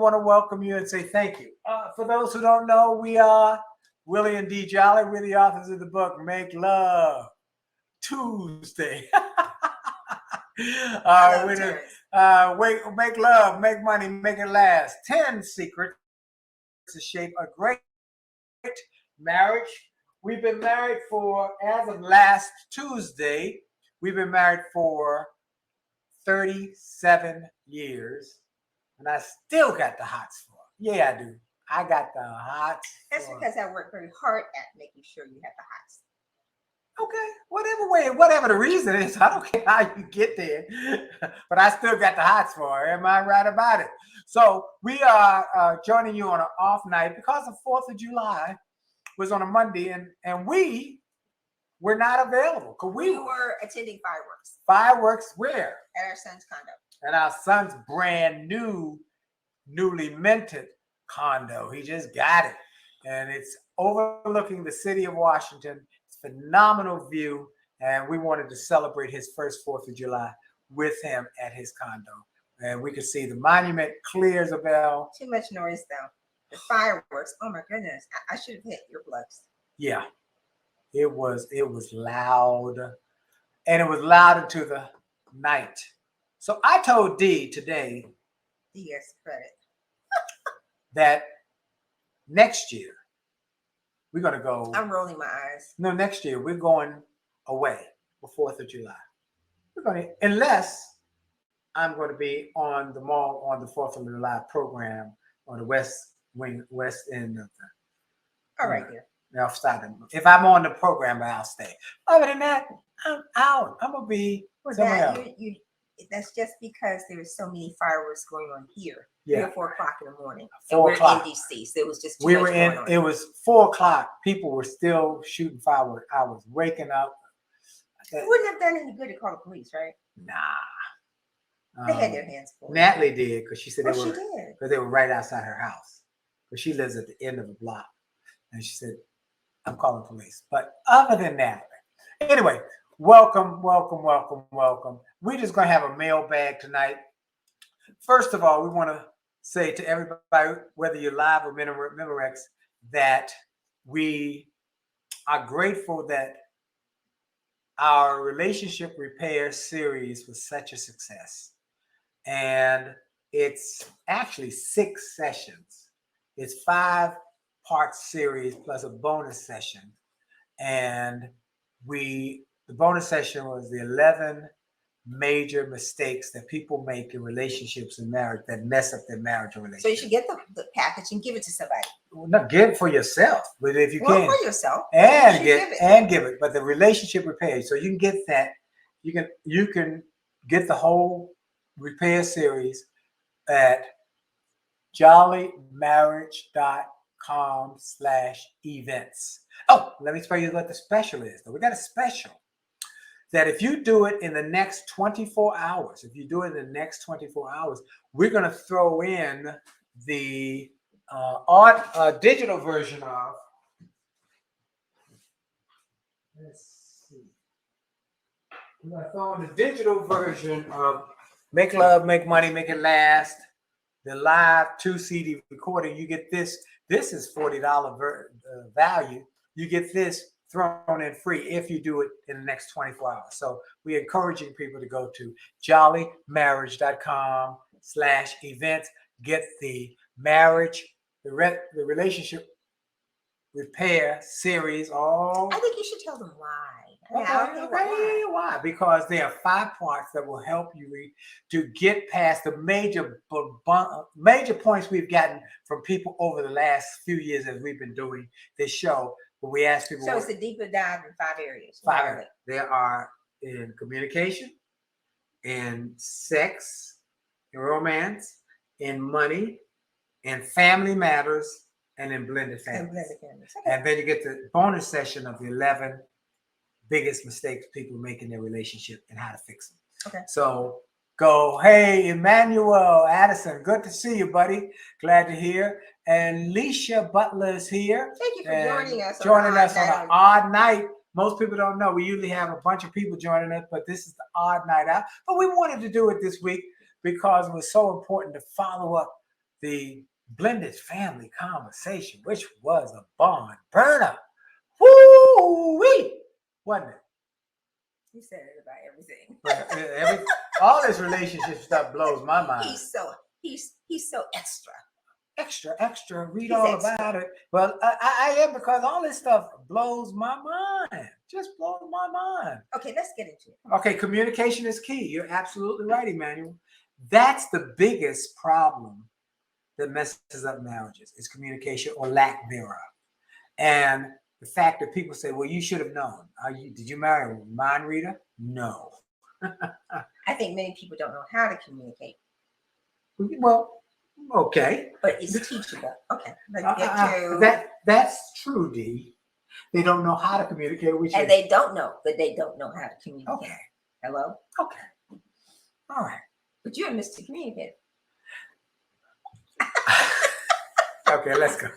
want to welcome you and say thank you. For those who don't know, we are Willie and Dee Jolley. We're the authors of the book Make Love Tuesday. Make love, make money, make it last. 10 secrets to shape a great marriage. We've been married for, as of last Tuesday, we've been married for 37 years. And I still got the hots for it. Yeah, I do. I got the hots. That's because I work very hard at making sure you have the hots. Okay, whatever the reason is, I don't care how you get there, but I still got the hots for it. Am I right about it? So we are joining you on an off night because the 4th of July was on a Monday, and we were not available because we were attending fireworks. Fireworks where? At our son's condo. At our son's brand new, newly minted condo. He just got it, and it's overlooking the city of Washington. Phenomenal view, and we wanted to celebrate his first 4th of July with him at his condo. And we could see the monument clear as a bell. Too much noise though. The fireworks. Oh my goodness. I should have hit earplugs. Yeah. It was loud. And it was loud into the night. So I told Dee today. Yes, credit. that next year we're going to go. I'm rolling my eyes. No, next year we're going away for 4th of July. We're going to, unless I'm going to be on the mall on the 4th of July program on the west end of the. All right, dear. Now, stop it. If I'm on the program, I'll stay. Other than that, I'm out. I'm going to be somewhere else. That's just because there's so many fireworks going on here. Yeah. 3 or 4 o'clock in the morning. 4 o'clock. We're in DC, so it was just too much going on. It was 4 o'clock. People were still shooting fireworks. I was waking up. It wouldn't have done any good to call the police, right? Nah. They had their hands full. Natalie did because she said because they were right outside her house. But she lives at the end of the block, and she said, "I'm calling police." But other than that, anyway, welcome. We're just gonna have a mailbag tonight. First of all, we want to say to everybody, whether you're live or Memorex, that we are grateful that our relationship repair series was such a success. And it's actually 6 sessions. It's 5-part series plus a bonus session. And the bonus session was the 11 major mistakes that people make in relationships and marriage that mess up their marriage or relationship. So you should get the package and give it to somebody. Well, not give it for yourself, but if you can, for yourself, and give it. But the relationship repair, so you can get that. You can get the whole repair series at jolleymarriage.com/events. Oh, let me tell you what the special is. We got a special that if you do it in the next 24 hours, we're going to throw in the digital version of. Let's see. We're going to throw in the digital version of Make Love, Make Money, Make It Last. The live 2 CD recording. You get this. This is $40 value. You get this thrown in free if you do it in the next 24 hours. So we're encouraging people to go to jolleymarriage.com/events. Get the marriage, the relationship repair series. I think you should tell them why. Why? Because there are 5 parts that will help you to get past the major points we've gotten from people over the last few years as we've been doing this show. But we ask people. So it's a deeper dive in 5 areas. 5 areas. There are in communication, in sex, in romance, in money, in family matters, and in blended families. And then you get the bonus session of the 11 biggest mistakes people make in their relationship and how to fix them. Okay. So go, hey, Emmanuel Addison, good to see you, buddy. Glad to hear. And Leisha Butler is here. Thank you for joining us. On an odd night. Most people don't know. We usually have a bunch of people joining us, but this is the odd night out. But we wanted to do it this week because it was so important to follow up the blended family conversation, which was a barn burner. Woo-wee! Wasn't it? You said it about everything. But all this relationship stuff blows my mind. He's so extra. Extra. Read He's all extra. about it. Well, I am, because all this stuff blows my mind. Just blows my mind. Okay, let's get into it. Okay, communication is key. You're absolutely right, Emmanuel. That's the biggest problem that messes up marriages, is communication or lack thereof. And the fact that people say, well, you should have known. Did you marry a mind reader? No. I think many people don't know how to communicate. Well, okay. But it's teachable. Okay, let's get to that's true, Dee. They don't know how to communicate. And they don't know that they don't know how to communicate. Okay. Hello? Okay. All right. But you're a Mr. Communicator. Okay, let's go.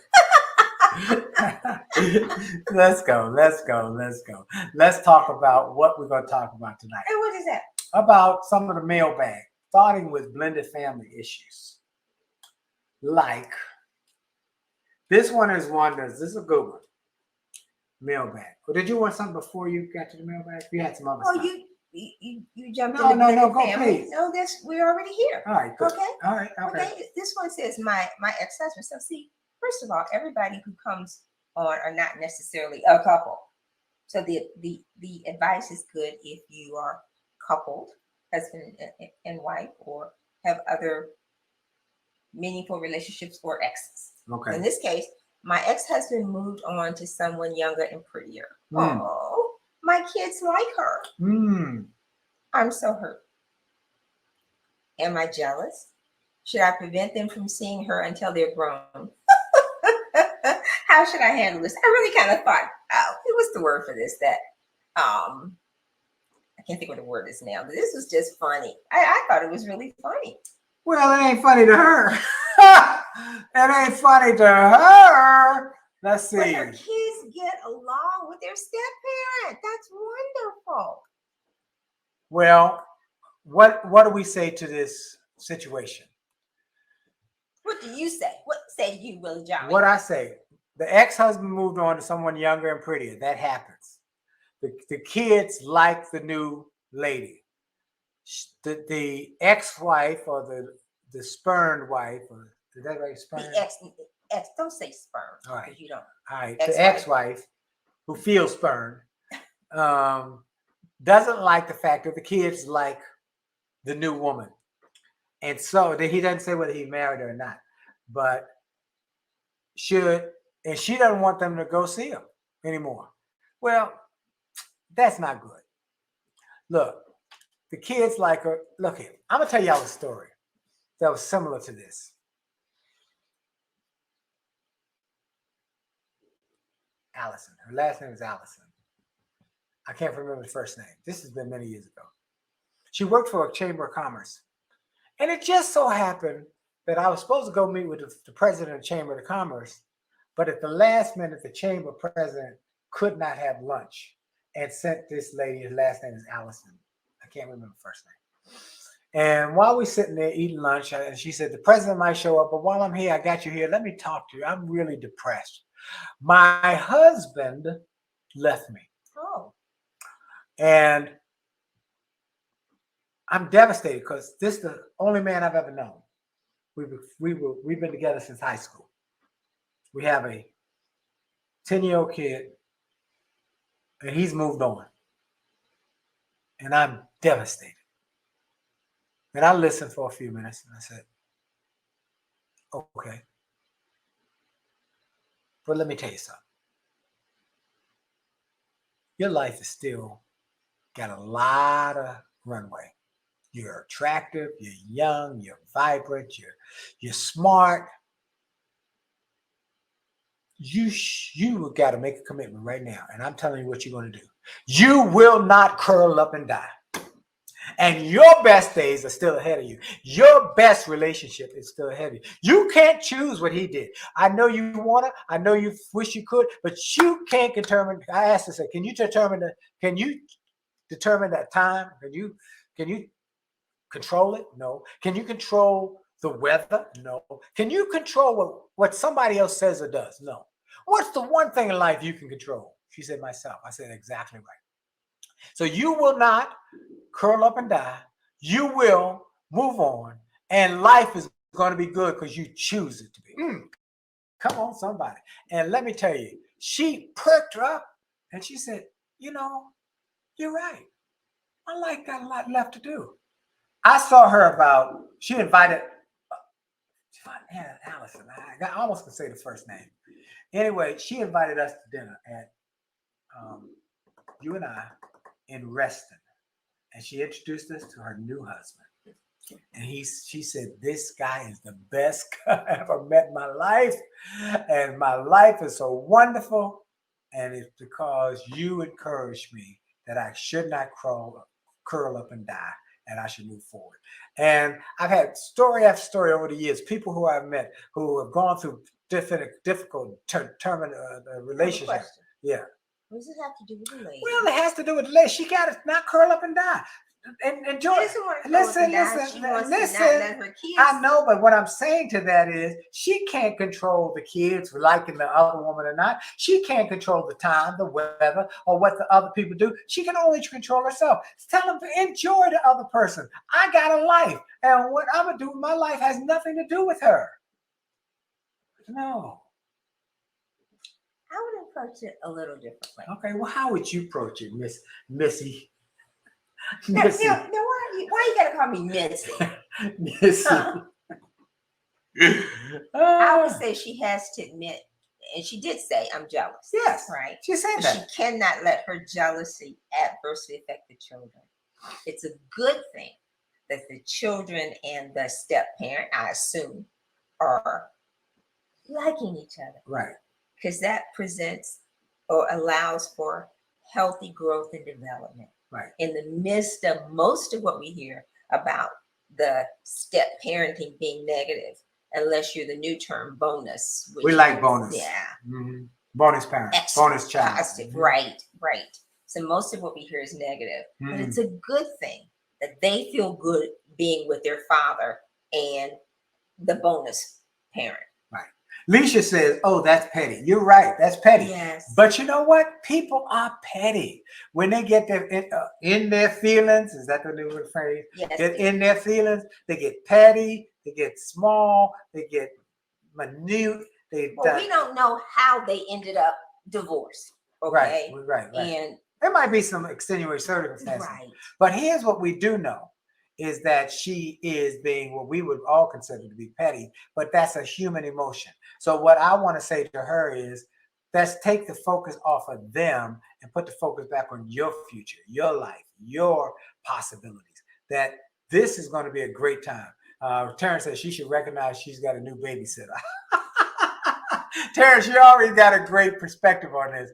Let's go. Let's talk about what we're going to talk about tonight. And what is that? About some of the mailbag, starting with blended family issues. Like, this is a good one. Mailbag. Well, did you want something before you got to the mailbag? You had some other stuff. You jumped No, in the blended go, family. please. No, we're already here. All right, good. Okay. All right, okay. This one says my ex-husband. So see, first of all, everybody who comes on are not necessarily a couple. So the advice is good if you are coupled, husband and wife, or have other meaningful relationships or exes. Okay. In this case, my ex-husband moved on to someone younger and prettier. Oh, my kids like her. I'm so hurt. Am I jealous? Should I prevent them from seeing her until they're grown? How should I handle this? I really kind of thought, it was the word for this that, I can't think what the word is now, but this was just funny. I thought it was really funny. Well, it ain't funny to her. It ain't funny to her. Let's see. But her kids get along with their step-parent. That's wonderful. Well, what do we say to this situation? What do you say? What say you, Willie Jolley? What I say, the ex-husband moved on to someone younger and prettier. That happens. The kids like the new lady. The ex-wife or the spurned wife, or is that right? Spurned? The ex, don't say sperm. All right. You don't. All right. Ex-wife. The ex-wife who feels spurned doesn't like the fact that the kids like the new woman. And so he doesn't say whether he married her or not, but she doesn't want them to go see him anymore. Well, that's not good. Look, the kids like her. Look here, I'm gonna tell y'all a story that was similar to this. Allison. Her last name is Allison. I can't remember the first name. This has been many years ago. She worked for a Chamber of Commerce. And it just so happened that I was supposed to go meet with the president of the Chamber of Commerce, but at the last minute, the Chamber president could not have lunch and sent this lady, his last name is Allison. I can't remember the first name. And while we're sitting there eating lunch, and she said, the president might show up, but while I'm here, I got you here. Let me talk to you. I'm really depressed. My husband left me. Oh. And I'm devastated because this is the only man I've ever known. We've been together since high school. We have a 10-year-old kid, and he's moved on. And I'm devastated. And I listened for a few minutes, and I said, okay. But let me tell you something. Your life is still got a lot of runway. You're attractive, you're young, you're vibrant, you're smart. You got to make a commitment right now. And I'm telling you what you're going to do. You will not curl up and die. And your best days are still ahead of you. Your best relationship is still ahead of you. You can't choose what he did. I know you want to. I know you wish you could, but you can't determine. I asked her, can you determine that time? Can you control it? No. Can you control The weather? No. Can you control what somebody else says or does? No. What's the one thing in life you can control? She said, myself. I said, exactly right. So you will not curl up and die. You will move on, and life is going to be good because you choose it to be. Come on, somebody. And let me tell you, she perked up and she said, you're right. My life got a lot left to do. I saw her she invited Allison. I almost could say the first name. Anyway, she invited us to dinner at you and I in Reston. And she introduced us to her new husband. And she said, this guy is the best guy I ever met in my life. And my life is so wonderful. And it's because you encouraged me that I should not curl up and die, and I should move forward. And I've had story after story over the years, people who I've met who have gone through difficult relationships. Yeah. What does it have to do with the lady? Well, it has to do with the lady. She got to not curl up and die. And Joy, listen. I know, but what I'm saying to that is she can't control the kids liking the other woman or not. She can't control the time, the weather, or what the other people do. She can only control herself. Tell them to enjoy the other person. I got a life, and what I'm going to do with my life has nothing to do with her. No. I would approach it a little differently. Okay, well, how would you approach it, Missy? No, why you gotta call me Missy? Missy. I would say she has to admit, and she did say, I'm jealous. Yes. Right? She said but that. She cannot let her jealousy adversely affect the children. It's a good thing that the children and the step parent, I assume, are liking each other. Right. Because that presents or allows for healthy growth and development. Right. In the midst of most of what we hear about the step parenting being negative, unless you're the new term bonus. We like bonus. Yeah. Mm-hmm. Bonus parent. Extra bonus child. Positive. Mm-hmm. Right. So most of what we hear is negative. But it's a good thing that they feel good being with their father and the bonus parent. Leisha says, oh, that's petty. You're right. That's petty. Yes. But you know what? People are petty. When they get in their feelings, is that the new phrase? Yes. Get in their feelings, they get petty, they get small, they get minute. We don't know how they ended up divorced. Okay. Right. And there might be some extenuating circumstances. Right. But here's what we do know. Is that she is being what we would all consider to be petty, but that's a human emotion. So what I want to say to her is, let's take the focus off of them and put the focus back on your future, your life, your possibilities, that this is going to be a great time. Terrence says she should recognize she's got a new babysitter. Terrence, you already got a great perspective on this.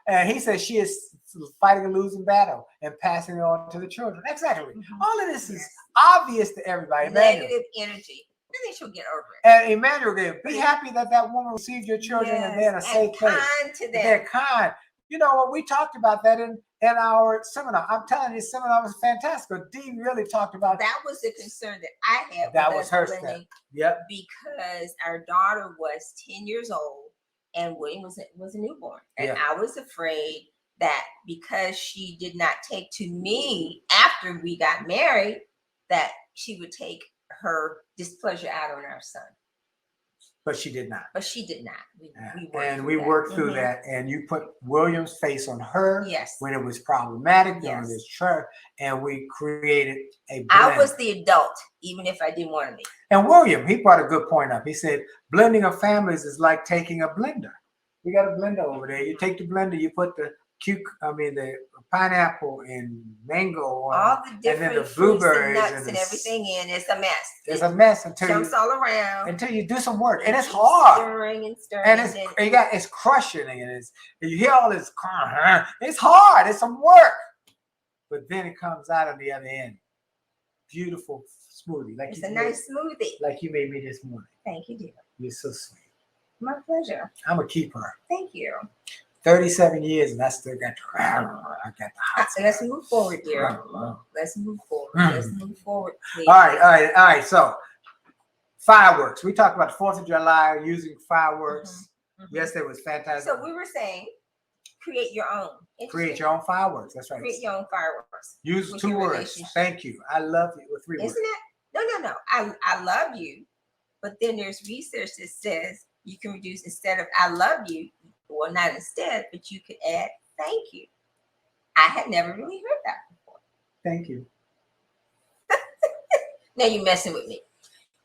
And he says she is fighting a losing battle and passing it on to the children. Exactly. Mm-hmm. All of this is obvious to everybody. Negative energy. I think she'll get over it. And Emmanuel, be happy that woman received your children and they're in a safe place. Kind to them. They're kind. You know what? We talked about that in our seminar. I'm telling you, this seminar was fantastic. Dee really talked about that. Was the concern that I had. That was her step. Yep. Because our daughter was 10 years old and William was a newborn. And I was afraid that because she did not take to me after we got married, that she would take her displeasure out on our son. But she did not. We worked through that, and you put William's face on her when it was problematic during this church, and we created a blend. I was the adult, even if I didn't want to be. And William, he brought a good point up. He said, blending of families is like taking a blender. We got a blender over there. You take the blender, you put the pineapple and mango all the different and then the blueberries and nuts and everything in. It's a mess. It's a mess until jumps all around until you do some work, and it's hard. Stirring and it's crushing, and you hear all this. It's hard. It's some work, but then it comes out on the other end. Beautiful smoothie, it's a nice smoothie, like you made me this morning. Thank you, dear. You're so sweet. My pleasure. I'm a keeper. Thank you. 37 years, and I still got the hot. So let's move forward, dear. Let's move forward. Let's move forward, please. All right. So Fireworks. We talked about the 4th of July, using fireworks. Yes, it was fantastic. So we were saying, create your own. Create your own fireworks. That's right. Create your own fireworks. Use 2 words. Thank you. I love you. With 3 words. Isn't it? No. I love you. But then there's research that says you can reduce, instead of I love you, well, not instead, but you could add thank you. I had never really heard that before. Thank you. Now you're messing with me.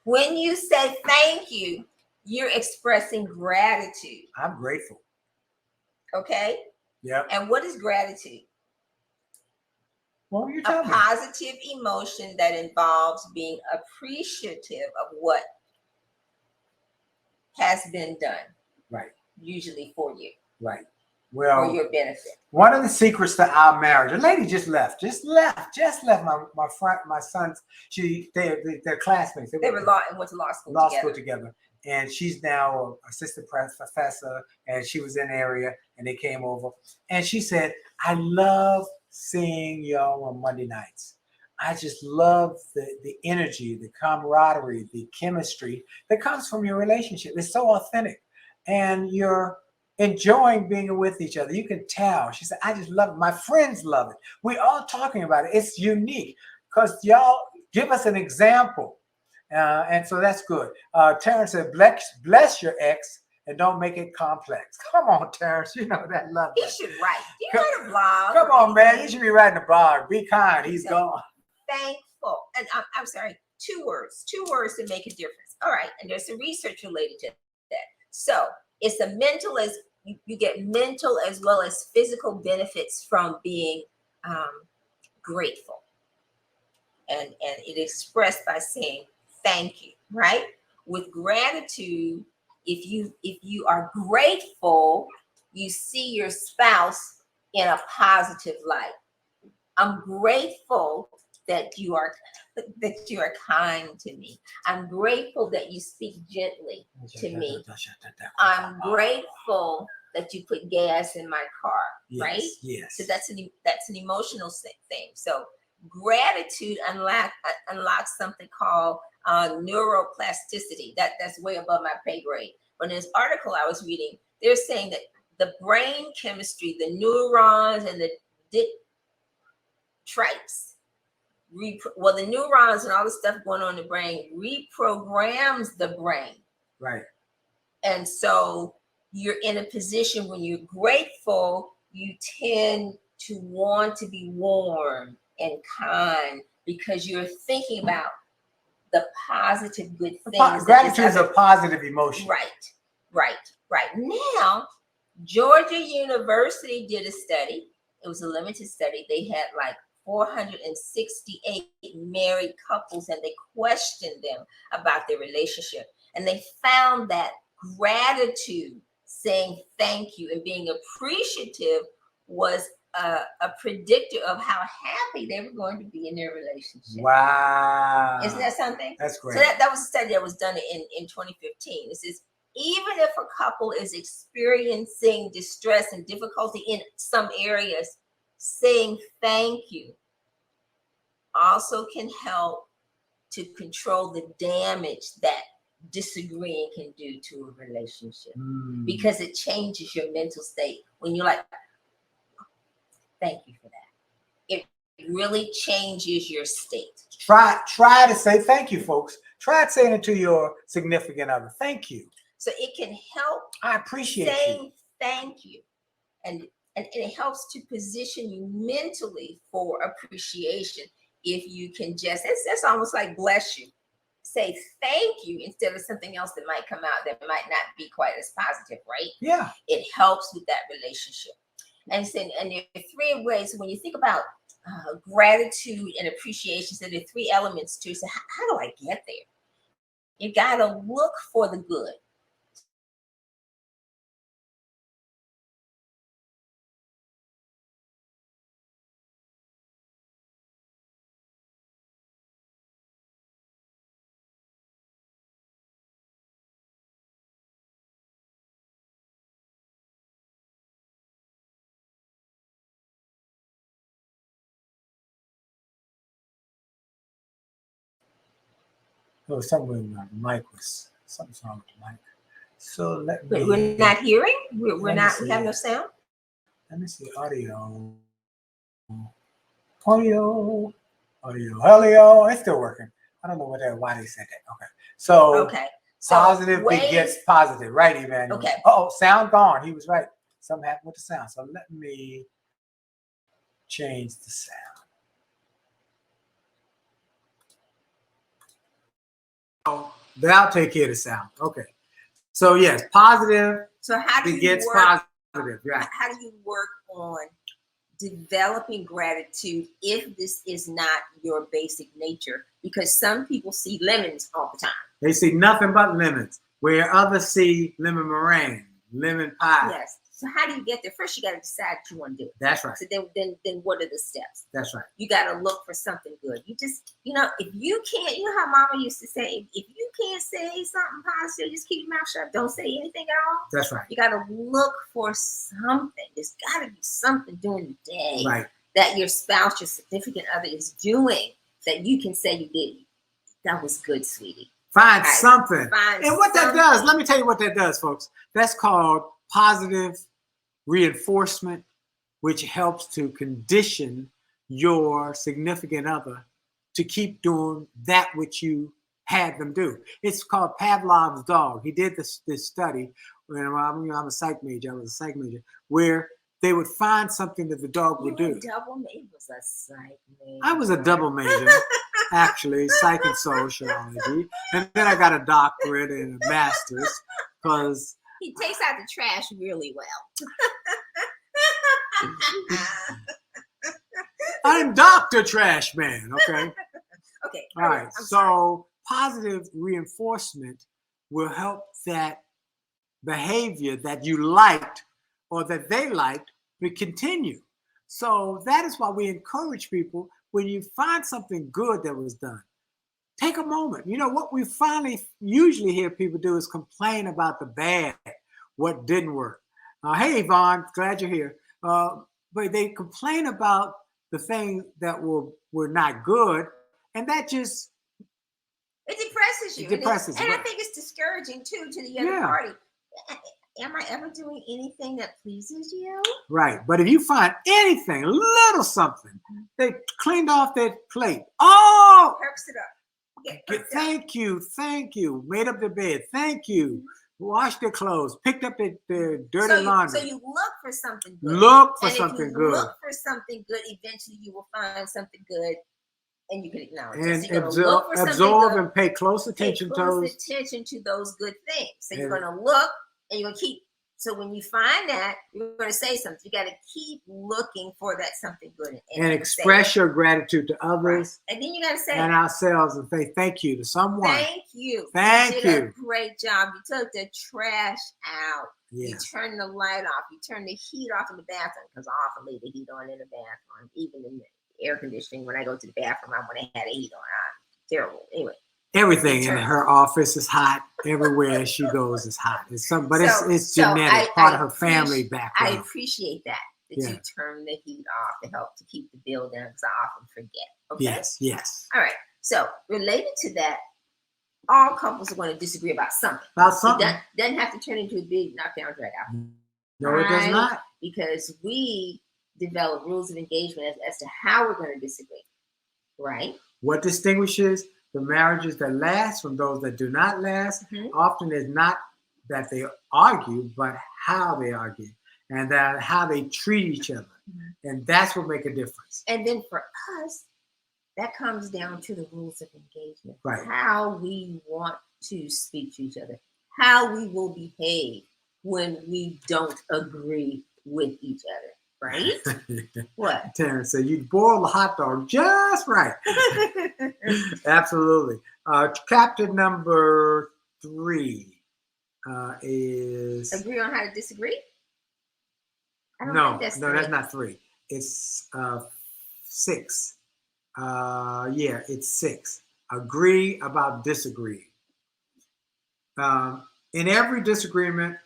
When you say thank you, you're expressing gratitude. I'm grateful. Okay? Yeah. And what is gratitude? Well, you're a positive emotion that involves being appreciative of what has been done. Right. Usually for you. Right. Well, for your benefit. One of the secrets to our marriage, a lady just left. My sons, they're classmates. They went to law school together. And she's now an assistant professor, and she was in the area, and they came over. And she said, I love seeing y'all on Monday nights. I just love the energy, the camaraderie, the chemistry that comes from your relationship. It's so authentic. And you're enjoying being with each other. You can tell. She said, I just love it. My friends love it. We're all talking about it. It's unique because y'all give us an example. And so that's good. Terrence said, bless your ex and don't make it complex. Come on, Terrence. You know that love. He should write. You write a blog. Come on, man. You should be writing a blog. Be kind. He's gone. Thankful. And I'm sorry, 2 words. 2 words to make a difference. All right. And there's some research related to that. So it's a mental, as you get mental as well as physical benefits from being grateful. And it expressed by saying thank you, right? With gratitude, if you are grateful, you see your spouse in a positive light. I'm grateful that you are kind to me. I'm grateful that you speak gently to me. I'm grateful that you put gas in my car, right? Yes. So that's an emotional thing. So gratitude unlocks something called neuroplasticity. That's way above my pay grade. But in this article I was reading, they're saying that the brain chemistry, the neurons and the dendrites, the neurons and all the stuff going on in the brain reprograms the brain. Right. And so you're in a position when you're grateful, you tend to want to be warm and kind because you're thinking about the positive good things. Gratitude is a positive emotion. Right. Now, Georgia University did a study. It was a limited study. They had like 468 married couples and they questioned them about their relationship. And they found that gratitude, saying thank you and being appreciative was a predictor of how happy they were going to be in their relationship. Wow. Isn't that something? That's great. So that was a study that was done in 2015. It says, even if a couple is experiencing distress and difficulty in some areas, saying thank you also can help to control the damage that disagreeing can do to a relationship because it changes your mental state. When you're like, thank you for that. It really changes your state. Try to say thank you, folks. Try saying it to your significant other. Thank you. So it can help. I appreciate saying thank you. And it helps to position you mentally for appreciation. If you can just, that's almost like bless you. Say thank you instead of something else that might come out that might not be quite as positive, right? Yeah. It helps with that relationship. And there are 3 ways when you think about gratitude and appreciation. So there are 3 elements to it. So how do I get there? You got to look for the good. There was something with the mic something's wrong with the mic. So let me. We're not hearing. We're not. see. We have no sound. Let me see audio. Audio. It's still working. I don't know why they said that. Okay. So positive begets positive, right, Emmanuel? Okay. Oh, sound gone. He was right. Something happened with the sound. So let me change the sound. That'll take care of the sound. Okay. So yes, positive. So how do begets you work? Positive. Right. How do you work on developing gratitude if this is not your basic nature? Because some people see lemons all the time. They see nothing but lemons, where others see lemon meringue, lemon pie. Yes. So how do you get there? First, you got to decide what you want to do. That's right. So then what are the steps? That's right. You got to look for something good. You just, if you can't, how Mama used to say, if you can't say something positive, just keep your mouth shut. Don't say anything at all. That's right. You got to look for something. There's got to be something during the day that your spouse, your significant other is doing that you can say you did. That was good, sweetie. Find something. And what that does, let me tell you what that does, folks. That's called positive reinforcement, which helps to condition your significant other to keep doing that which you had them do. It's called Pavlov's dog. He did this study when I'm a psych major. I was a psych major, where they would find something that the dog would do. Double major was a psych major. I was a double major, actually, psych and sociology, and then I got a doctorate and a master's because. He takes out the trash really well. I'm Dr. Trash Man, okay? Okay. All right. So positive reinforcement will help that behavior that you liked or that they liked to continue. So that is why we encourage people, when you find something good that was done, take a moment. What we finally usually hear people do is complain about the bad, what didn't work. Hey, Yvonne, glad you're here. But they complain about the things that were not good, and that just... It depresses you. And I think it's discouraging, too, to the other party. Am I ever doing anything that pleases you? Right. But if you find anything, a little something, they cleaned off their plate. Oh! Perks it up. Thank you. Made up their bed. Thank you. Washed their clothes. Picked up their dirty laundry. So you look for something good. Look for If something you good. Look for something good. Eventually, you will find something good, and you can acknowledge it. And So absorb and pay close attention to those good things. So you're going to look, and you're going to keep. So when you find that, you're going to say something. You got to keep looking for that something good. And express your gratitude to others. And then you got to say. And ourselves and say thank you to someone. Thank you. Thank you. You did a great job. You took the trash out. Yes. You turned the light off. You turned the heat off in the bathroom, because I often leave the heat on in the bathroom. Even in the air conditioning, when I go to the bathroom, I want to have the heat on. Terrible. Anyway. Everything in her office is hot. Everywhere she goes is hot. It's genetic, part of her family background. I appreciate that you turn the heat off to help to keep the bill down, because I often forget. Okay? Yes. All right. So related to that, all couples are going to disagree about something. It doesn't have to turn into a big knockdown drag out. No, it does not. Because we develop rules of engagement as to how we're going to disagree. Right? What distinguishes the marriages that last from those that do not last often is not that they argue, but how they argue, and that how they treat each other. And that's what makes a difference. And then for us, that comes down to the rules of engagement. Right. How we want to speak to each other, how we will behave when we don't agree with each other. Right? What? Terrence said you boil the hot dog just right. Absolutely. Chapter number 3 is agree on how to disagree. No, that's not 3. It's 6. It's 6. Agree about disagree. In every disagreement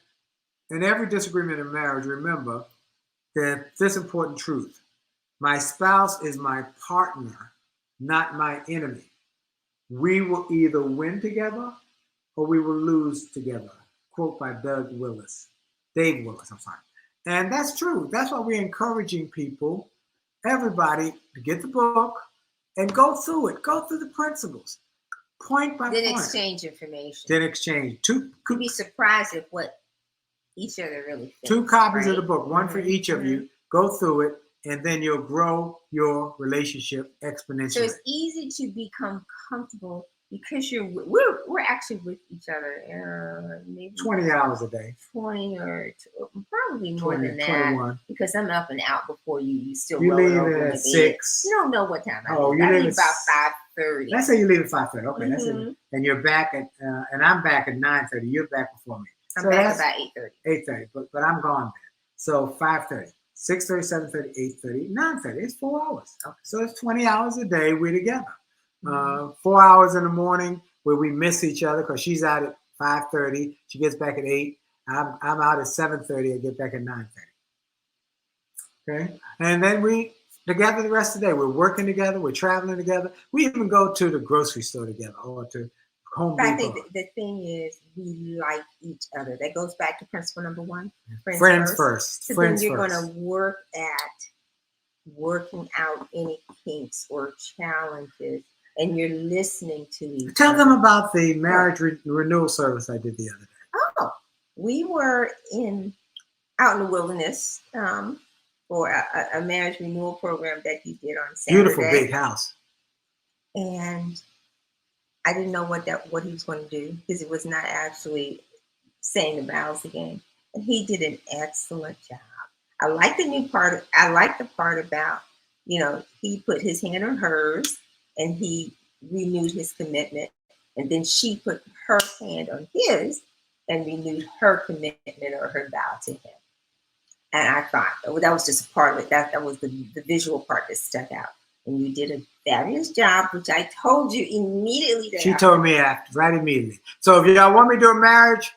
in marriage, remember that this important truth: my spouse is my partner, not my enemy. we will either win together or we will lose together. Quote by Dave Willis, I'm sorry. And that's true. That's why we're encouraging people, everybody, to get the book and go through it. Go through the principles, point by Then point. Exchange information. Then exchange. You'd be surprised at what each other really thinks. 2 copies of the book, one for each of you. Go through it, and then you'll grow your relationship exponentially. So it's easy to become comfortable because we're actually with each other maybe 20 hours a day. 20 or probably more 20, than that. 21. Because I'm up and out before you. You still You rolling leave over at in the 6. bed. You don't know what time I Oh, leave. you I leave leave about 5:30. Let's say you leave at 5:30. Okay, that's it. And you're back at, and I'm back at 9:30. You're back before me. I'm back about 8:30. 8:30, but I'm gone then. So 5:30, 6:30, 7:30, 8:30, 9:30. It's 4 hours. Okay. So it's 20 hours a day we're together. 4 hours in the morning where we miss each other because she's out at 5:30. She gets back at 8. I'm out at 7:30. I get back at 9:30. Okay, and then we together the rest of the day. We're working together. We're traveling together. We even go to the grocery store together or to Home Depot. But I think the thing is we like each other. That goes back to principle number 1. Friends first. So Friends then you're first. going to work at working out any kinks or challenges, and you're listening to each other. Tell them about the marriage renewal service I did the other day. Oh, we were out in the wilderness for a marriage renewal program that he did on Saturday. Beautiful big house. And I didn't know what he was going to do because it was not actually saying the vows again. And he did an excellent job. I like the new part. I like the part about, he put his hand on hers and he renewed his commitment. And then she put her hand on his and renewed her commitment or her vow to him. And I thought that was just a part of it. That was the visual part that stuck out. And you did a fabulous job, which I told you immediately. She told me right immediately. So if y'all want me to do a marriage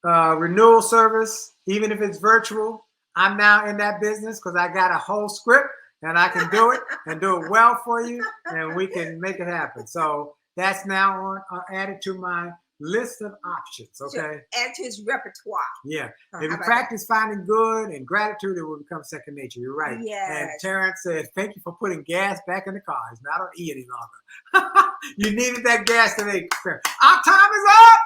renewal service, even if it's virtual, I'm now in that business because I got a whole script and I can do it and do it well for you, and we can make it happen. So that's now added to my list of options. Okay. So add to his repertoire. Yeah. If you practice finding good and gratitude, it will become second nature. You're right. Yes. And Terrence says, thank you for putting gas back in the car. It's not on E any longer. You needed that gas today. Our time is up.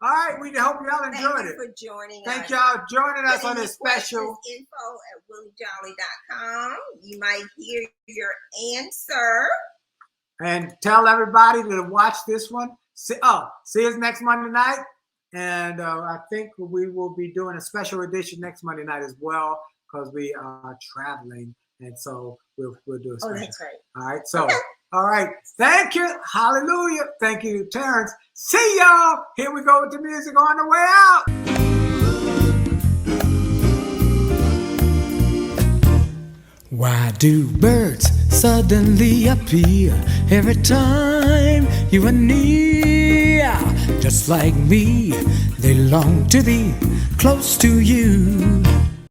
All right. We hope y'all enjoyed it. Thank you for joining us. Thank y'all joining us on this special. Info at williejolly.com. You might hear your answer. And tell everybody to watch this one. See us next Monday night. And I think we will be doing a special edition next Monday night as well because we are traveling. And so we'll do a special. Oh, that's right. All right. So, all right. Thank you. Hallelujah. Thank you, Terrence. See y'all. Here we go with the music on the way out. Why do birds suddenly appear every time you are near? Just like me, they long to be close to you.